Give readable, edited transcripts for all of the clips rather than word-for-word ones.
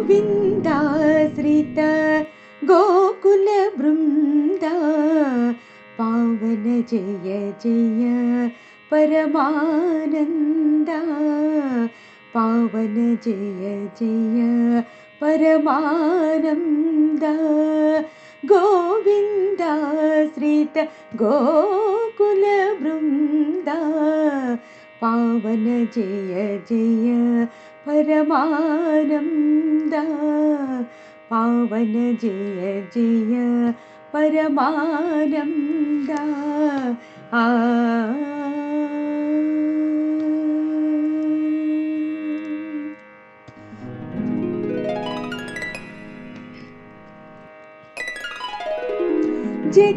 गोविन्दाश्रित गोकुलवृन्द पावन जय जय परमानन्द पावन जय जय परमानन्द गोविन्दाश्रित गोकुलवृन्द पावन जय जय परमानन्द पावन जय जय परमानन्द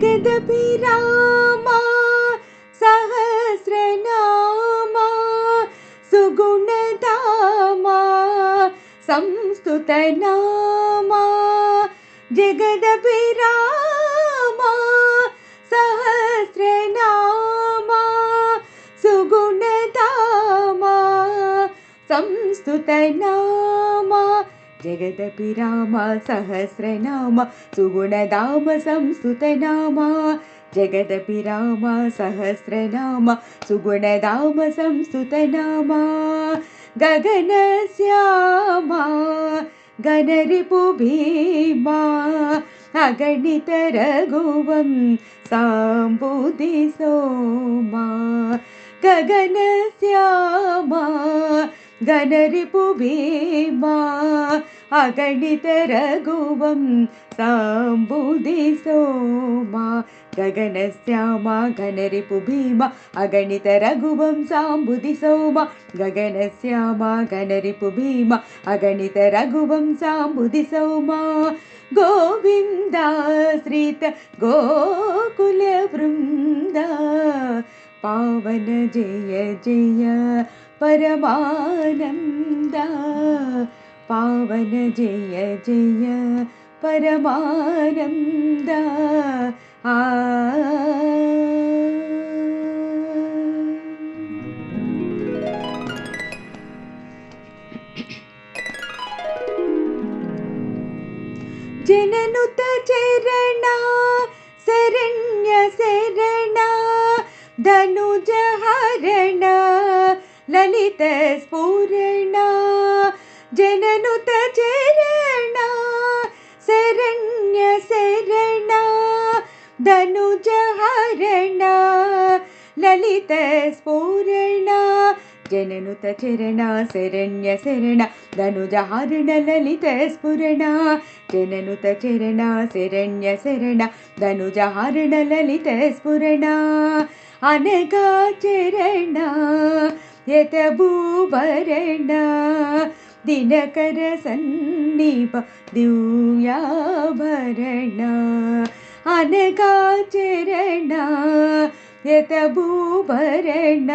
जगदभिरामा सहस्रनामा सुगुणधामा संस्तुतनामा जगदभिरामा सहस्रनामा सुगुणधामा संस्तुतनामा जगदभिराम सहस्रनाम सुगुणधाम संस्तुतनाम जगदभिराम सहस्रनाम सुगुणधाम संस्तुतनाम गगनश्यामा गणरिपुभीमा अगणित रघुवं साम्बुधि सोमा गगनश्यामा गणरिपुभीमा अगणित रघुवं साम्बुधि सोमा गगनश्यामा गणरिपुभीमा अगणित रघुवं साम्बुधि सोमा गगनश्यामा गणरिपुभीमा अगणित रघुवं साम्बुधि सोमा गोविन्दाश्रित गोकुलवृन्द पावन जय जय परमानन्द पावन जय जय परमानन्द जननुत चरण शरण्य शरण धनुज हरण ललित स्फुरण जननुत चरण शरण्य शरण धनुज हरण ललित स्फुरण जननुत चरण शरण्य शरण धनुज हरण ललित स्फुरण जननुत चरण शरण्य शरण धनुज हरण ललित स्फुरण अनगा चरण यत भूभरण दिनकर सन्निभ दिव्याभरण अनगा चरण यत भूभरण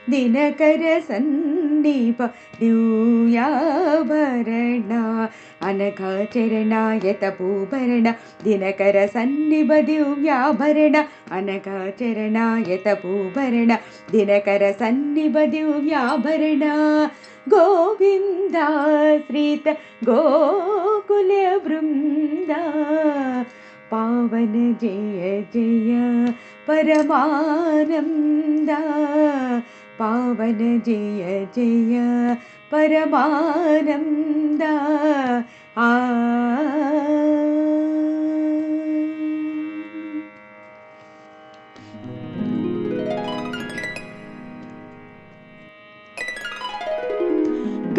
दिनकर सन्निभ दिव्याभरण अनघा चरण यत भूभरण दिनकर सन्निभ दिव्याभरण अनघा चरण यत भूभरण दिनकर सन्निभ दिव्याभरण गोविन्दाश्रित गोकुलवृन्द पावन जय जय परमानन्द पावन जय जय परमानन्द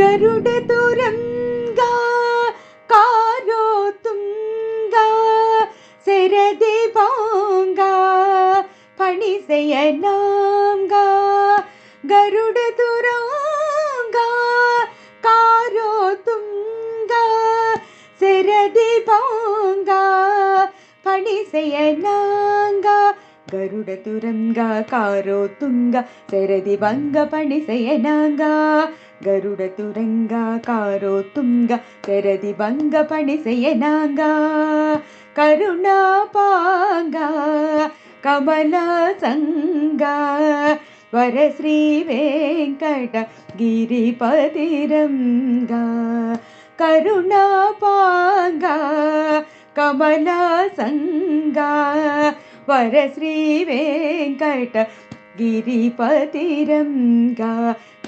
गरुड तुरंगा कारो तुंगा सेरदि भांगा फणिसेयनांगा गरुड तुरंगा कारो तुंगा सेरदि भांगा फणिसेयनांगा गरुड तुरंगा कारो तुंगा सेरदि भंग फणिसेयनांगा गरुड तुरंगा कारो तुंगा सेरदि भंग फणिसेयनांगा करुणा पांगा कमला संगा वर श्री वेंकट गिरिपतिरंगा కరుణాపాంగా కమలాసంగా వరశ్రీ వెంకట గిరిపతిరంగా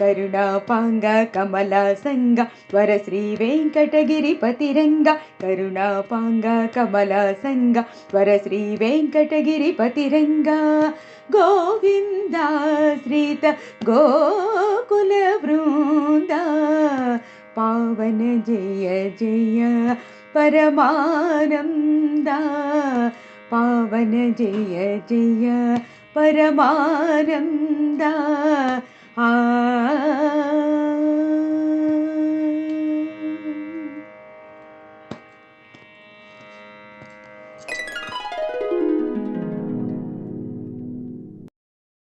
కరుణాపాంగా కమలాసంగా వరశ్రీ వెంకటగిరిపతిరంగా కరుణాపాంగా కమలాసంగా వరశ్రీ వెంకటగిరిపతిరంగా గోవింద శ్రీత గోకుల వృంద పావన జయ జయ పరమానంద పావన జయ జయ పరమానంద ఆ